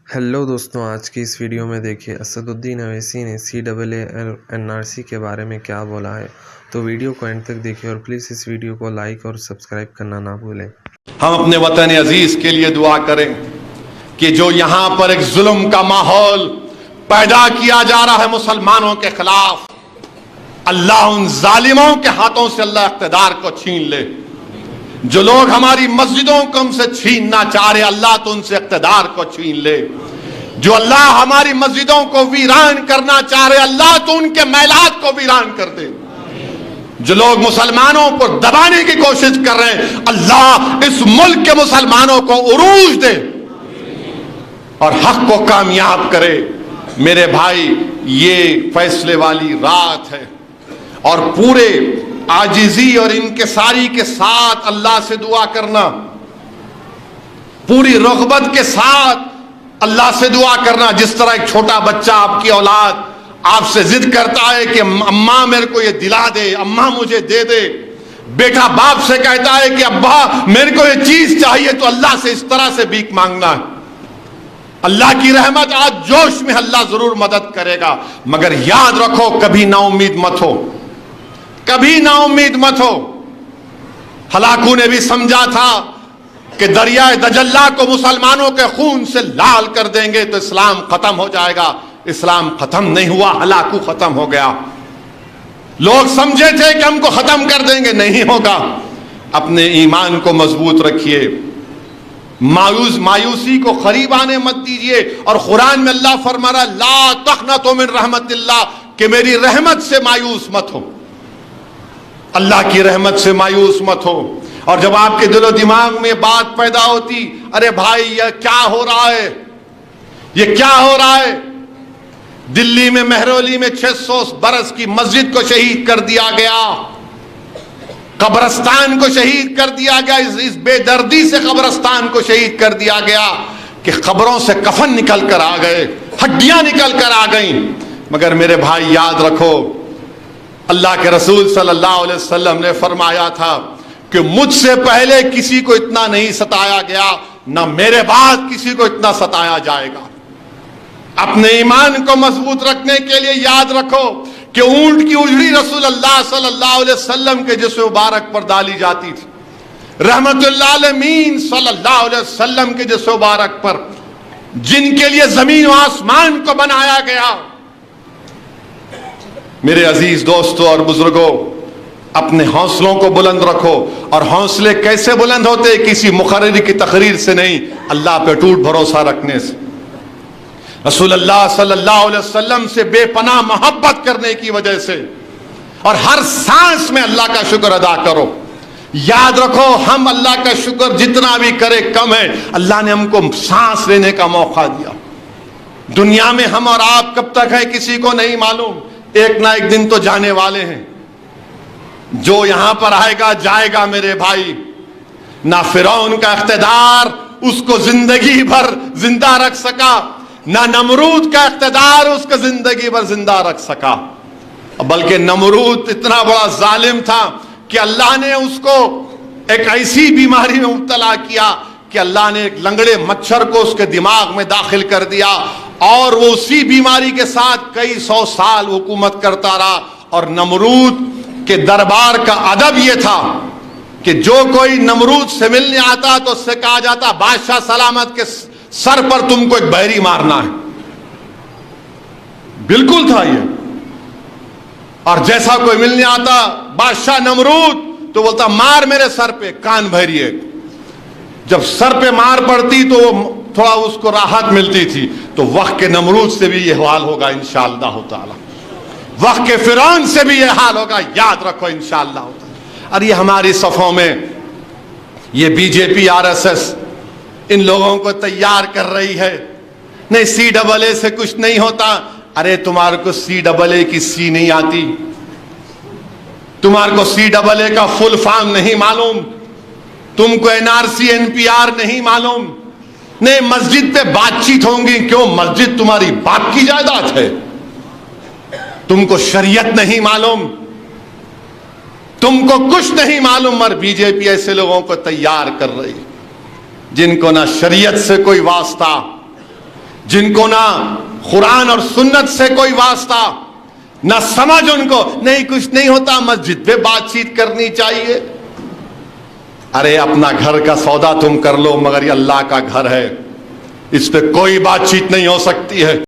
Hello दोस्तों, आज की इस वीडियो में देखिए असदुद्दीन अवैसी ने CAA NRC के बारे में क्या बोला है। तो वीडियो को एंड तक देखिए और प्लीज़ इस वीडियो को लाइक और सब्सक्राइब करना ना भूलें। हम अपने वतन अजीज के लिए दुआ करें कि जो यहां पर एक जुल्म का माहौल पैदा किया जा रहा है मुसलमानों के खिलाफ, अल्लाह उन जालिमों के हाथों से अल्लाह इख्तिदार को छीन ले। जो लोग हमारी मस्जिदों को हमसे छीनना चाह रहे, अल्लाह तो उनसे इख्तिदार को छीन ले। जो अल्लाह हमारी मस्जिदों को वीरान करना चाह रहे, अल्लाह तो उनके मैलात को वीरान कर दे। जो लोग मुसलमानों को दबाने की कोशिश कर रहे हैं, अल्लाह इस मुल्क के मुसलमानों को उरूज दे और हक को कामयाब करे। मेरे भाई, ये फैसले वाली रात है और पूरे आजिजी और इनकिसारी के साथ अल्लाह से दुआ करना, पूरी रग़बत के साथ अल्लाह से दुआ करना। जिस तरह एक छोटा बच्चा, आपकी औलाद आपसे जिद करता है कि अम्मा मेरे को ये दिला दे, अम्मा मुझे दे दे। बेटा बाप से कहता है कि अब्बा मेरे को ये चीज चाहिए, तो अल्लाह से इस तरह से भीख मांगना है। अल्लाह की रहमत आज जोश में, अल्लाह जरूर मदद करेगा, मगर याद रखो कभी ना उम्मीद मत हो, कभी ना उम्मीद मत हो। हलाकू ने भी समझा था कि दरियाए दजल्ला को मुसलमानों के खून से लाल कर देंगे तो इस्लाम खत्म हो जाएगा। इस्लाम खत्म नहीं हुआ, हलाकू खत्म हो गया। लोग समझे थे कि हमको खत्म कर देंगे, नहीं होगा। अपने ईमान को मजबूत रखिए, मायूसी को करीब आने मत दीजिए। और कुरान में अल्लाह फरमा रहा, ला तक़नतु मिन रहमतिल्लाह, कि मेरी रहमत से मायूस मत हो, अल्लाह की रहमत से मायूस मत हो। और जब आपके दिलो दिमाग में बात पैदा होती, अरे भाई ये क्या हो रहा है, ये क्या हो रहा है। दिल्ली में मेहरौली में 600 बरस की मस्जिद को शहीद कर दिया गया, कब्रस्तान को शहीद कर दिया गया। इस बेदर्दी से कब्रस्तान को शहीद कर दिया गया कि कब्रों से कफन निकल कर आ गए, हड्डियां निकल कर आ गई। मगर मेरे भाई याद रखो, अल्लाह के रसूल सल्लल्लाहु अलैहि वसल्लम ने फरमाया था कि मुझसे पहले किसी को इतना नहीं सताया गया, ना मेरे बाद किसी को इतना सताया जाएगा। अपने ईमान को मजबूत रखने के लिए याद रखो कि ऊंट की उजड़ी रसूल अल्लाह सल्लल्लाहु अलैहि वसल्लम के जिस्म मुबारक पर डाली जाती थी, रहमतुल्लाह अलमीन सल्लल्लाहु अलैहि वसल्लम के जिस्म मुबारक पर, जिनके लिए जमीन और आसमान को बनाया गया। मेरे अजीज दोस्तों और बुजुर्गों, अपने हौसलों को बुलंद रखो। और हौसले कैसे बुलंद होते? किसी मुखर्रिर की तकरीर से नहीं, अल्लाह पे टूट भरोसा रखने से, रसूलुल्लाह सल्लल्लाहु अलैहि वसल्लम से बेपनाह मोहब्बत करने की वजह से। और हर सांस में अल्लाह का शुक्र अदा करो। याद रखो, हम अल्लाह का शुक्र जितना भी करे कम है। अल्लाह ने हमको सांस लेने का मौका दिया। दुनिया में हम और आप कब तक है किसी को नहीं मालूम, एक ना एक दिन तो जाने वाले हैं। जो यहां पर आएगा जाएगा मेरे भाई। ना फिरौन का इख्तिदार उसको जिंदगी भर जिंदा रख सका, ना नमरूद का इख्तिदार उसको जिंदगी भर जिंदा रख सका। बल्कि नमरूद इतना बड़ा जालिम था कि अल्लाह ने उसको एक ऐसी बीमारी में मुब्तला किया कि अल्लाह ने एक लंगड़े मच्छर को उसके दिमाग में दाखिल कर दिया, और वो उसी बीमारी के साथ कई सौ साल हुकूमत करता रहा। और नमरूद के दरबार का अदब यह था कि जो कोई नमरूद से मिलने आता तो उससे कहा जाता, बादशाह सलामत के सर पर तुमको एक बहरी मारना है। बिल्कुल था ये। और जैसा कोई मिलने आता बादशाह नमरूद, तो बोलता मार मेरे सर पे, कान बहरी है। जब सर पे मार पड़ती तो थोड़ा उसको राहत मिलती थी। तो वक्त के नमरूद से भी यह हाल होगा इंशाअल्लाह ताला, वक्त के फिरौन से भी यह हाल होगा, याद रखो इंशाअल्लाह ताला। और ये हमारी सफ़ों में ये बीजेपी आरएसएस इन लोगों को तैयार कर रही है। नहीं, CAA से कुछ नहीं होता। अरे तुम्हारे को CAA की सी नहीं आती, तुम्हारे को CAA का फुल फॉर्म नहीं मालूम, तुमको NRC NPR नहीं मालूम। नहीं, मस्जिद पे बातचीत होंगी, क्यों? मस्जिद तुम्हारी बाप की जायदाद है। तुमको शरीयत नहीं मालूम, तुमको कुछ नहीं मालूम। और बीजेपी ऐसे लोगों को तैयार कर रही जिनको ना शरीयत से कोई वास्ता, جن کو نہ قرآن اور سنت سے کوئی واسطہ، نہ سمجھ ان کو، نہیں کچھ نہیں ہوتا، مسجد پہ بات چیت کرنی چاہیے۔ ارے اپنا گھر کا سودا تم کر لو، مگر یہ اللہ کا گھر ہے، اس پہ کوئی بات چیت نہیں ہو سکتی ہے۔